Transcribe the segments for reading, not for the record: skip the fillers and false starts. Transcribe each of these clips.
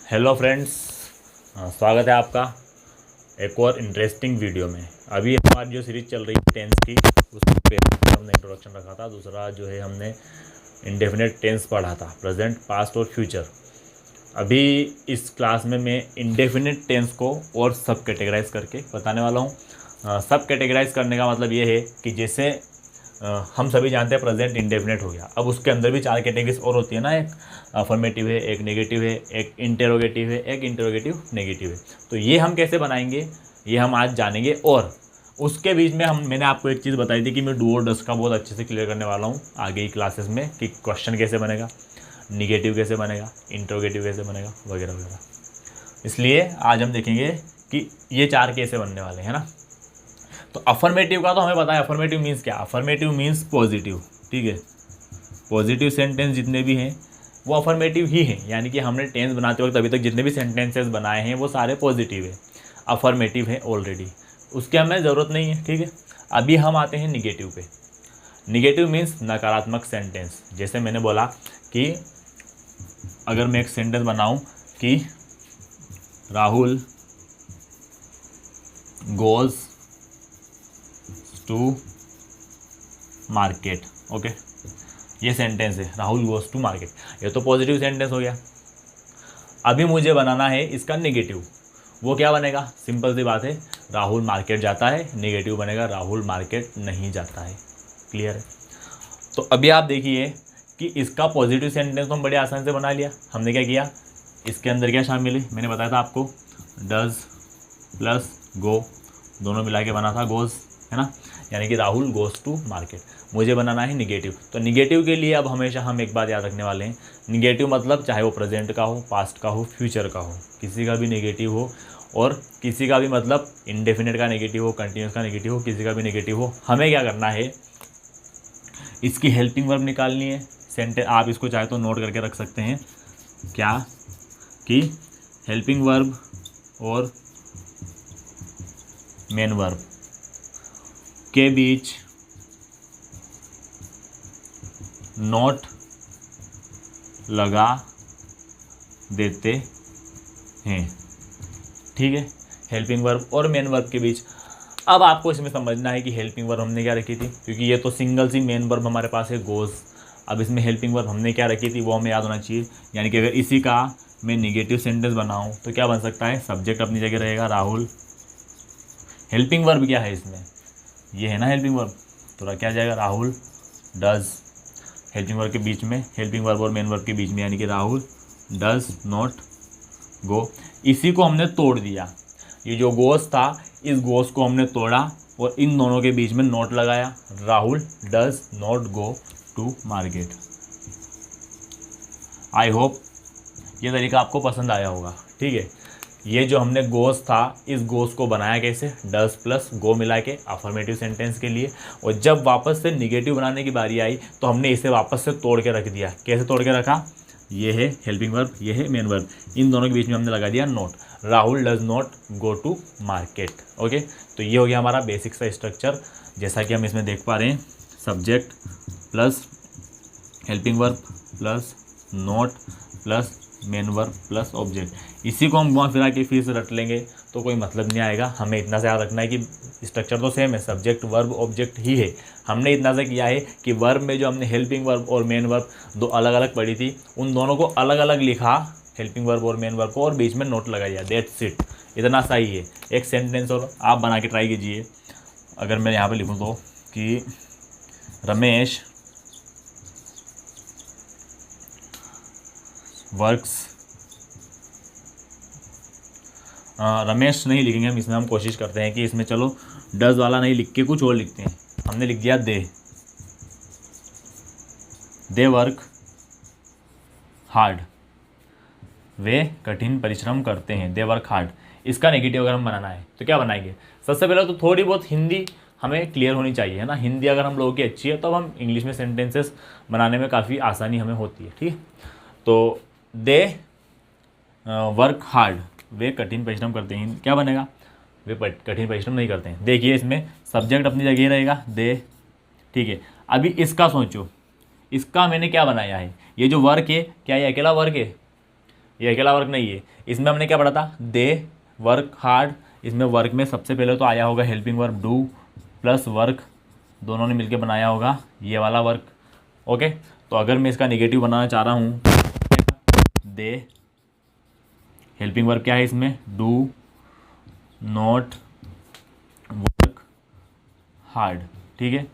Hello friends, स्वागत है आपका एक और इंटरेस्टिंग वीडियो में। अभी हमारी जो सीरीज चल रही है टेंस की, उसमें पहले हमने इंट्रोडक्शन रखा था, दूसरा जो है हमने इंडेफिनेट टेंस पढ़ा था, प्रेजेंट, पास्ट और फ्यूचर। अभी इस क्लास में मैं इंडेफिनेट टेंस को और सब कैटेगराइज करके बताने वाला हूँ। सब कैटेगराइज करने का मतलब ये है कि जैसे हम सभी जानते हैं प्रेजेंट इंडेफिनेट हो गया, अब उसके अंदर भी चार कैटेगरीज और होती है ना, एक अफर्मेटिव है, एक नेगेटिव है, एक इंटेरोगेटिव है, एक इंटेरोगेटिव नेगेटिव है। तो ये हम कैसे बनाएंगे ये हम आज जानेंगे। और उसके बीच में मैंने आपको एक चीज़ बताई थी कि मैं डू और डस का बहुत अच्छे से क्लियर करने वाला हूँ आगे की क्लासेस में, कि क्वेश्चन कैसे बनेगा, निगेटिव कैसे बनेगा, इंट्रोगेटिव कैसे बनेगा, वगैरह वगैरह। इसलिए आज हम देखेंगे कि ये चार कैसे बनने वाले हैं ना। तो अफर्मेटिव का तो हमें पता है, अफर्मेटिव मीन्स क्या, अफर्मेटिव मीन्स पॉजिटिव। ठीक है, पॉजिटिव सेंटेंस जितने भी हैं वो अफर्मेटिव ही हैं, यानी कि हमने टेंस बनाते वक्त अभी तक जितने भी सेंटेंसेस बनाए हैं वो सारे पॉजिटिव है, अफर्मेटिव है ऑलरेडी, उसकी हमें ज़रूरत नहीं है। ठीक है, अभी हम आते हैं निगेटिव पे। निगेटिव मीन्स नकारात्मक सेंटेंस। जैसे मैंने बोला कि अगर मैं एक सेंटेंस बनाऊं कि Rahul goes to market, okay, ये सेंटेंस है, राहुल गोज टू मार्केट, ये तो पॉजिटिव सेंटेंस हो गया। अभी मुझे बनाना है इसका नेगेटिव। वो क्या बनेगा, सिंपल सी बात है, राहुल मार्केट जाता है, नेगेटिव बनेगा राहुल मार्केट नहीं जाता है। क्लियर है। तो अभी आप देखिए कि इसका पॉजिटिव सेंटेंस तो हम बड़े आसान से बना लिया। हमने क्या किया, इसके अंदर क्या शामिल है, मैंने बताया था आपको, डज प्लस गो दोनों मिला के बना था गोज, है ना, यानी कि राहुल गोज टू मार्केट। मुझे बनाना है निगेटिव। तो निगेटिव के लिए अब हमेशा हम एक बात याद रखने वाले हैं, निगेटिव मतलब चाहे वो प्रेजेंट का हो, पास्ट का हो, फ्यूचर का हो, किसी का भी नेगेटिव हो, और किसी का भी मतलब इंडेफिनेट का नेगेटिव हो, कंटिन्यूस का नेगेटिव हो, किसी का भी नेगेटिव हो, हमें क्या करना है, इसकी हेल्पिंग वर्ब निकालनी है। सेंटेंस आप इसको चाहे तो नोट करके रख सकते हैं, क्या कि हेल्पिंग वर्ब और मेन वर्ब के बीच नोट लगा देते हैं। ठीक है, हेल्पिंग वर्ब और मेन वर्ब के बीच। अब आपको इसमें समझना है कि हेल्पिंग वर्ब हमने क्या रखी थी, क्योंकि ये तो सिंगल सी मेन वर्ब हमारे पास है गोज। अब इसमें हेल्पिंग वर्ब हमने क्या रखी थी वो हमें याद होना चाहिए, यानी कि अगर इसी का मैं निगेटिव सेंटेंस बनाऊं तो क्या बन सकता है, सब्जेक्ट अपनी जगह रहेगा राहुल, हेल्पिंग वर्ब क्या है इसमें, ये है ना हेल्पिंग वर्ब, तो क्या जाएगा राहुल डज, हेल्पिंग वर्ब के बीच में, हेल्पिंग वर्ब और मेन वर्ब के बीच में, यानी कि राहुल डज नॉट गो। इसी को हमने तोड़ दिया, ये जो गोस था इस गोस को हमने तोड़ा और इन दोनों के बीच में नोट लगाया, Rahul does not go to market. I hope ये तरीका आपको पसंद आया होगा। ठीक है, ये जो हमने गोस था इस गोस को बनाया कैसे, डज प्लस गो मिला के अफर्मेटिव सेंटेंस के लिए, और जब वापस से निगेटिव बनाने की बारी आई तो हमने इसे वापस से तोड़ के रख दिया। कैसे तोड़ के रखा, ये है हेल्पिंग वर्ब, ये है मेन वर्ब, इन दोनों के बीच में हमने लगा दिया not, Rahul does not go to market. Okay, तो ये हो गया हमारा बेसिक सा स्ट्रक्चर, जैसा कि हम इसमें देख पा रहे हैं, subject plus helping verb plus note plus main verb plus object. इसी को हम घुमा फिरा के फिर से रट लेंगे तो कोई मतलब नहीं आएगा। हमें इतना से याद रखना है कि स्ट्रक्चर तो सेम है, सब्जेक्ट वर्ब ऑब्जेक्ट ही है। हमने इतना से किया है कि वर्ब में जो हमने हेल्पिंग वर्ब और मेन वर्ब दो अलग अलग पढ़ी थी, उन दोनों को अलग अलग लिखा, हेल्पिंग वर्ब और मेन वर्ब को, और बीच में नोट लगा दिया, दैट्स इट। इतना सही है। एक सेंटेंस और आप बना के ट्राई कीजिए। अगर मैं यहाँ पर लिखूँ तो कि रमेश वर्क्स, रमेश नहीं लिखेंगे हम, इसमें हम कोशिश करते हैं कि इसमें चलो डज वाला नहीं लिख के कुछ और लिखते हैं। हमने लिख दिया दे वर्क हार्ड, वे कठिन परिश्रम करते हैं, दे वर्क हार्ड। इसका नेगेटिव अगर हम बनाना है तो क्या बनाएंगे, सबसे पहले तो थोड़ी बहुत हिंदी हमें क्लियर होनी चाहिए, है ना। हिंदी अगर हम लोगों की अच्छी है तो हम इंग्लिश में सेंटेंसेस बनाने में काफ़ी आसानी हमें होती है। ठीक है, तो दे वर्क हार्ड, वे कठिन परिश्रम करते हैं, क्या बनेगा, वे कठिन परिश्रम नहीं करते हैं। देखिए इसमें सब्जेक्ट अपनी जगह रहेगा दे, ठीक है। अभी इसका सोचो, इसका मैंने क्या बनाया है, ये जो वर्क है क्या ये अकेला वर्क है, ये अकेला वर्क नहीं है। इसमें हमने क्या पढ़ा था, दे वर्क हार्ड। इसमें वर्क में सबसे पहले तो आया होगा helping verb do plus work, दोनों ने मिलकर बनाया होगा ये वाला वर्क। ओके, तो अगर मैं इसका नेगेटिव बनाना चाह रहा हूँ, दे हेल्पिंग वर्ब क्या है इसमें, डू नॉट वर्क हार्ड। ठीक है,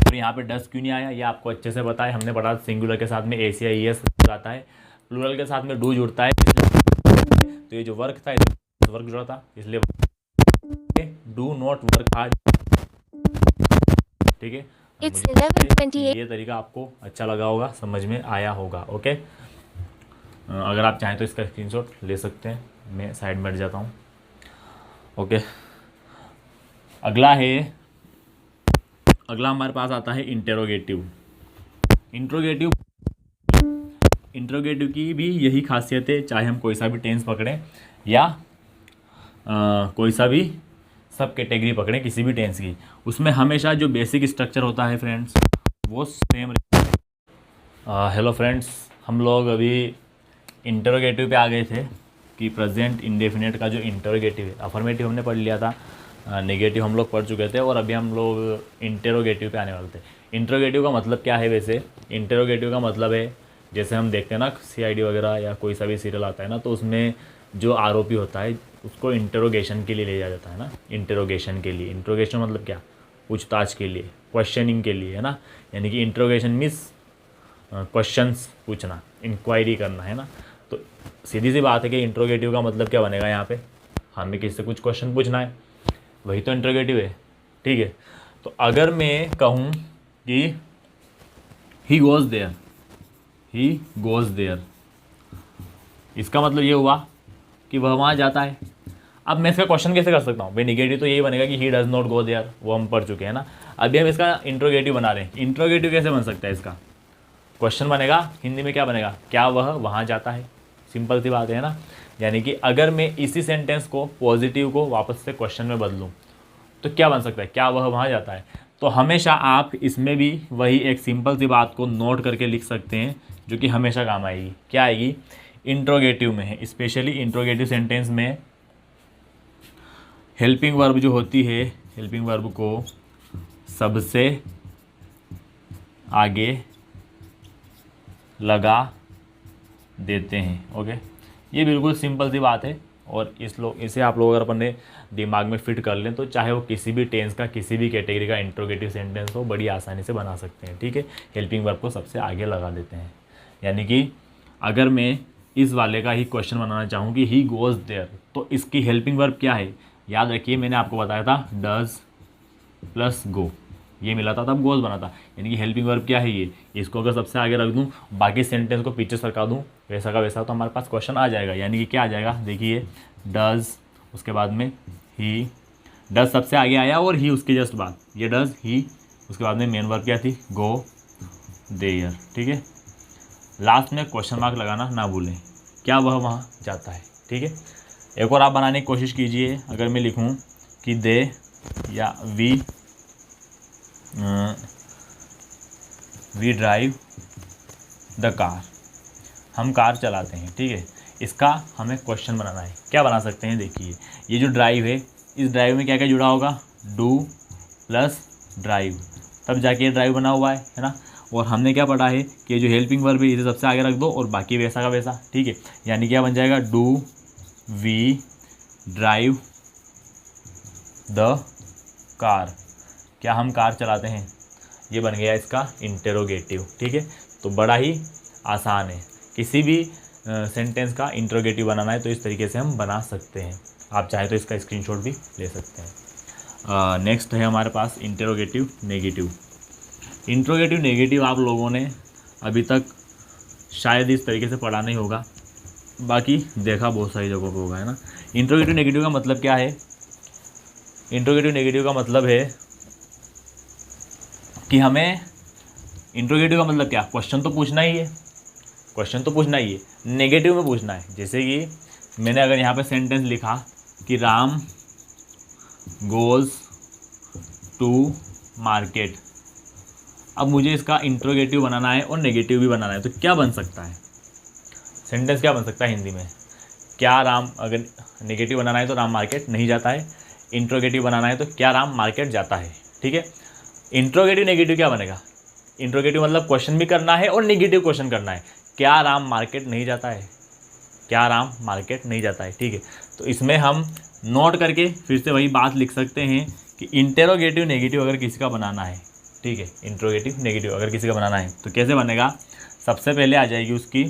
और यहाँ पे डस क्यों नहीं आया, ये आपको अच्छे से पता है, हमने पढ़ा सिंगुलर के साथ में एस या ई एस आता है, प्लूरल के साथ में डू जुड़ता है, तो ये जो वर्क था वर्क जुड़ा था, इसलिए डू नॉट वर्क हार्ड। ठीक है, ये तरीका आपको अच्छा लगा होगा, समझ में आया होगा। ओके, अगर आप चाहें तो इसका स्क्रीनशॉट ले सकते हैं, मैं साइड में हट जाता हूँ। ओके, अगला हमारे पास आता है इंटेरोगेटिव। इंट्रोगेटिव की भी यही खासियत है, चाहे हम कोई सा भी टेंस पकड़ें या कोई सा भी सब कैटेगरी पकड़ें किसी भी टेंस की, उसमें हमेशा जो बेसिक स्ट्रक्चर होता है फ्रेंड्स वो सेम। हेलो फ्रेंड्स, हम लोग अभी इंटरोगेटिव पे आ गए थे कि प्रेजेंट इंडेफिनेट का जो इंटरोगेटिव है, अफर्मेटिव हमने पढ़ लिया था, नेगेटिव हम लोग पढ़ चुके थे, और अभी हम लोग इंटरोगेटिव पे आने वाले थे। इंटरोगेटिव का मतलब क्या है वैसे, इंटरोगेटिव का मतलब है जैसे हम देखते हैं ना सीआईडी वगैरह या कोई सा भी सीरियल आता है ना, तो उसमें जो आरोपी होता है उसको इंटरोगेशन के लिए ले जाया जाता है ना, इंटरोगेशन के लिए। इंटरोगेशन मतलब क्या, पूछताछ के लिए, क्वेश्चनिंग के लिए, है ना। यानी कि इंटरोगेशन मीन्स क्वेश्चंस पूछना, इंक्वायरी करना, है ना। तो सीधी सी बात है कि इंटरोगेटिव का मतलब क्या बनेगा, यहाँ पे हमें किसी से कुछ क्वेश्चन पूछना है, वही तो इंटरोगेटिव है। ठीक है, तो अगर मैं कहूँ कि ही गोज़ देयर, इसका मतलब ये हुआ कि वह वहाँ जाता है। अब मैं इसका क्वेश्चन कैसे कर सकता हूँ भाई, निगेटिव तो यही बनेगा कि he does not go there, वो हम पढ़ चुके हैं ना। अभी हम इसका इंट्रोगेटिव बना रहे हैं। इंट्रोगेटिव कैसे बन सकता है, इसका क्वेश्चन बनेगा, हिंदी में क्या बनेगा, क्या वह वहाँ जाता है। सिंपल सी बात है ना। यानी कि अगर मैं इसी सेंटेंस को पॉजिटिव को वापस से क्वेश्चन में बदलूँ तो क्या बन सकता है, क्या वह वहाँ जाता है। तो हमेशा आप इसमें भी वही एक सिंपल सी बात को नोट करके लिख सकते हैं, जो कि हमेशा काम आएगी। क्या आएगी, इंट्रोगेटिव में है, स्पेशली इंट्रोगेटिव सेंटेंस में हेल्पिंग वर्ब जो होती है, हेल्पिंग वर्ब को सबसे आगे लगा देते हैं। ओके, ये बिल्कुल सिंपल सी बात है, और इसे आप लोग अगर अपने दिमाग में फिट कर लें तो चाहे वो किसी भी टेंस का, किसी भी कैटेगरी का इंट्रोगेटिव सेंटेंस हो, बड़ी आसानी से बना सकते हैं। ठीक है, हेल्पिंग वर्ब को सबसे आगे लगा देते हैं। यानी कि अगर मैं इस वाले का ही क्वेश्चन बनाना चाहूँ कि ही गोज़ देयर, तो इसकी हेल्पिंग वर्ब क्या है, याद रखिए मैंने आपको बताया था डज प्लस गो, ये मिला था तब गोज़ बना था। यानी कि हेल्पिंग वर्ब क्या है, ये इसको अगर सबसे आगे रख दूँ, बाकी सेंटेंस को पीछे सरका दूँ, वैसा का वैसा, तो हमारे पास क्वेश्चन आ जाएगा। यानी कि क्या आ जाएगा, देखिए डज, उसके बाद में ही, डज सबसे आगे आया और ही उसके जस्ट बाद, ये डज ही, उसके बाद में मेन वर्ब क्या थी, गो देयर। ठीक है, लास्ट में क्वेश्चन मार्क लगाना ना भूलें, क्या वह वहाँ जाता है। ठीक है, एक और आप बनाने की कोशिश कीजिए। अगर मैं लिखूँ कि दे या वी ड्राइव द कार, हम कार चलाते हैं। ठीक है, इसका हमें क्वेश्चन बनाना है। क्या बना सकते हैं, देखिए ये जो ड्राइव है, इस ड्राइव में क्या क्या जुड़ा होगा, डू प्लस ड्राइव, तब जाके ये ड्राइव बना हुआ है ना। और हमने क्या पढ़ा है कि जो हेल्पिंग वर्ब है इसे सबसे आगे रख दो और बाकी वैसा का वैसा। ठीक है, यानी क्या बन जाएगा, do we drive the car, क्या हम कार चलाते हैं, ये बन गया इसका इंटरोगेटिव। ठीक है, तो बड़ा ही आसान है, किसी भी सेंटेंस का इंटरोगेटिव बनाना है तो इस तरीके से हम बना सकते हैं। आप चाहे तो इसका स्क्रीनशॉट भी ले सकते हैं। नेक्स्ट है हमारे पास इंटरोगेटिव नेगेटिव। इंटरोगेटिव नेगेटिव आप लोगों ने अभी तक शायद इस तरीके से पढ़ा नहीं होगा, बाकी देखा बहुत सारी जगहों पे होगा, है ना। इंटरोगेटिव नेगेटिव का मतलब क्या है, इंटरोगेटिव नेगेटिव का मतलब है कि हमें, इंटरोगेटिव का मतलब क्या, क्वेश्चन तो पूछना ही है, क्वेश्चन तो पूछना ही है, नेगेटिव में पूछना है। जैसे कि मैंने अगर यहाँ पे सेंटेंस लिखा कि राम गोज़ टू मार्केट, अब मुझे इसका इंट्रोगेटिव बनाना है और नेगेटिव भी बनाना है, तो क्या बन सकता है, सेंटेंस क्या बन सकता है हिंदी में, क्या राम, अगर नेगेटिव बनाना है तो राम मार्केट नहीं जाता है, इंट्रोगेटिव बनाना है तो क्या राम मार्केट जाता है। ठीक है, इंट्रोगेटिव नेगेटिव क्या बनेगा, इंट्रोगेटिव मतलब क्वेश्चन भी करना है और नेगेटिव क्वेश्चन करना है, क्या राम मार्केट नहीं जाता है, क्या राम मार्केट नहीं जाता है। ठीक है, तो इसमें हम नोट करके फिर से वही बात लिख सकते हैं कि इंटेरोगेटिव नेगेटिव अगर किसी का बनाना है, ठीक है, इंट्रोगेटिव नेगेटिव अगर किसी का बनाना है तो कैसे बनेगा, सबसे पहले आ जाएगी उसकी,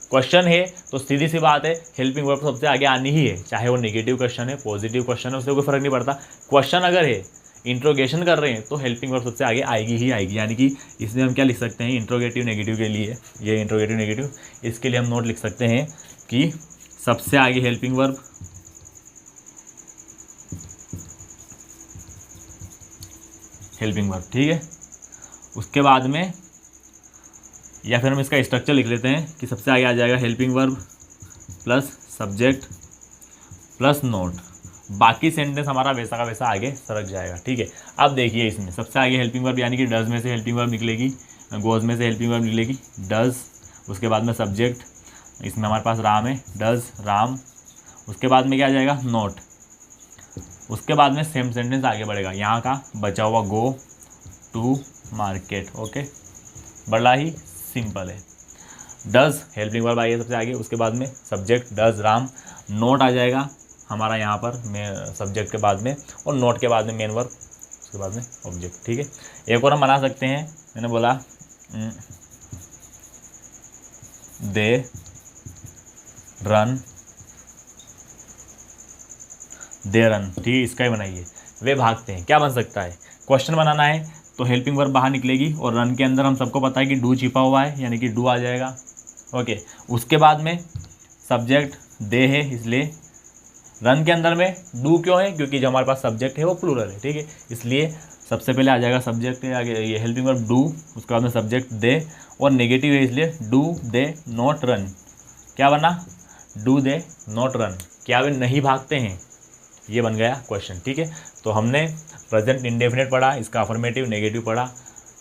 क्वेश्चन है तो सीधी सी बात है हेल्पिंग वर्ब सबसे आगे आनी ही है, चाहे वो नेगेटिव क्वेश्चन है पॉजिटिव क्वेश्चन है, उससे कोई फर्क नहीं पड़ता। क्वेश्चन अगर है, इंट्रोगेशन कर रहे हैं तो हेल्पिंग वर्ब सबसे आगे आएगी ही आएगी, यानी कि इसमें हम क्या लिख सकते हैं, इंट्रोगेटिव नेगेटिव के लिए, ये इंट्रोगेटिव नेगेटिव, इसके लिए हम नोट लिख सकते हैं कि सबसे आगे हेल्पिंग वर्ब, हेल्पिंग वर्ब, ठीक है। उसके बाद में या फिर हम इसका स्ट्रक्चर लिख लेते हैं कि सबसे आगे आ जाएगा helping verb plus subject plus note, बाकी सेंटेंस हमारा वैसा का वैसा आगे सरक जाएगा। ठीक है, अब देखिए इसमें सबसे आगे हेल्पिंग वर्ब यानी कि डज में से हेल्पिंग वर्ब निकलेगी, गोज में से हेल्पिंग वर्ब निकलेगी डज, उसके बाद में सब्जेक्ट, इसमें हमारे पास राम है, डज राम, उसके बाद में क्या आ जाएगा नोट, उसके बाद में सेम सेंटेंस आगे बढ़ेगा, यहाँ का बचा हुआ गो टू मार्केट। ओके, बड़ा ही सिंपल है। डज हेल्पिंग वर्ब आई है सबसे आगे, उसके बाद में सब्जेक्ट डज राम, नोट आ जाएगा हमारा यहाँ पर सब्जेक्ट के बाद में, और नोट के बाद में मेन वर्ब, उसके बाद में ऑब्जेक्ट। ठीक है, एक और हम बना सकते हैं, मैंने बोला दे रन, दे रन, ठीक है, इसका ही बनाइए, वे भागते हैं, क्या बन सकता है, क्वेश्चन बनाना है तो हेल्पिंग वर्ब बाहर निकलेगी और रन के अंदर हम सबको पता है कि डू छिपा हुआ है, यानी कि डू आ जाएगा। ओके, उसके बाद में सब्जेक्ट दे है, इसलिए रन के अंदर में डू क्यों है, क्योंकि जो हमारे पास सब्जेक्ट है वो प्लूरल है। ठीक है, इसलिए सबसे पहले आ जाएगा सब्जेक्ट है आगे, ये हेल्पिंग वर्ब डू, उसके बाद में सब्जेक्ट दे, और नेगेटिव है इसलिए डू दे नॉट रन, क्या बना, डू दे नॉट रन, क्या वे नहीं भागते हैं, ये बन गया क्वेश्चन। ठीक है, तो हमने प्रेजेंट इंडेफिनेट पढ़ा, इसका अफर्मेटिव नेगेटिव पढ़ा,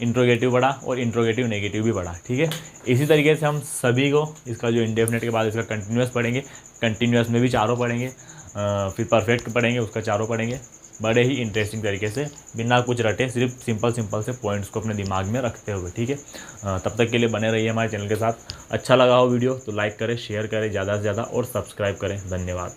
इंट्रोगेटिव पढ़ा और इंट्रोगेटिव नेगेटिव भी पढ़ा। ठीक है, इसी तरीके से हम सभी को इसका जो इंडेफिनेट के बाद इसका कंटिन्यूस पढ़ेंगे, कंटिन्यूस में भी चारों पढ़ेंगे, फिर परफेक्ट पढ़ेंगे, उसका चारों पढ़ेंगे, बड़े ही इंटरेस्टिंग तरीके से, बिना कुछ रटे, सिर्फ सिंपल से पॉइंट्स को अपने दिमाग में रखते हुए। ठीक है, तब तक के लिए बने रहिए हमारे चैनल के साथ। अच्छा लगा हो वीडियो तो लाइक करें, शेयर करें ज़्यादा से ज़्यादा और सब्सक्राइब करें। धन्यवाद।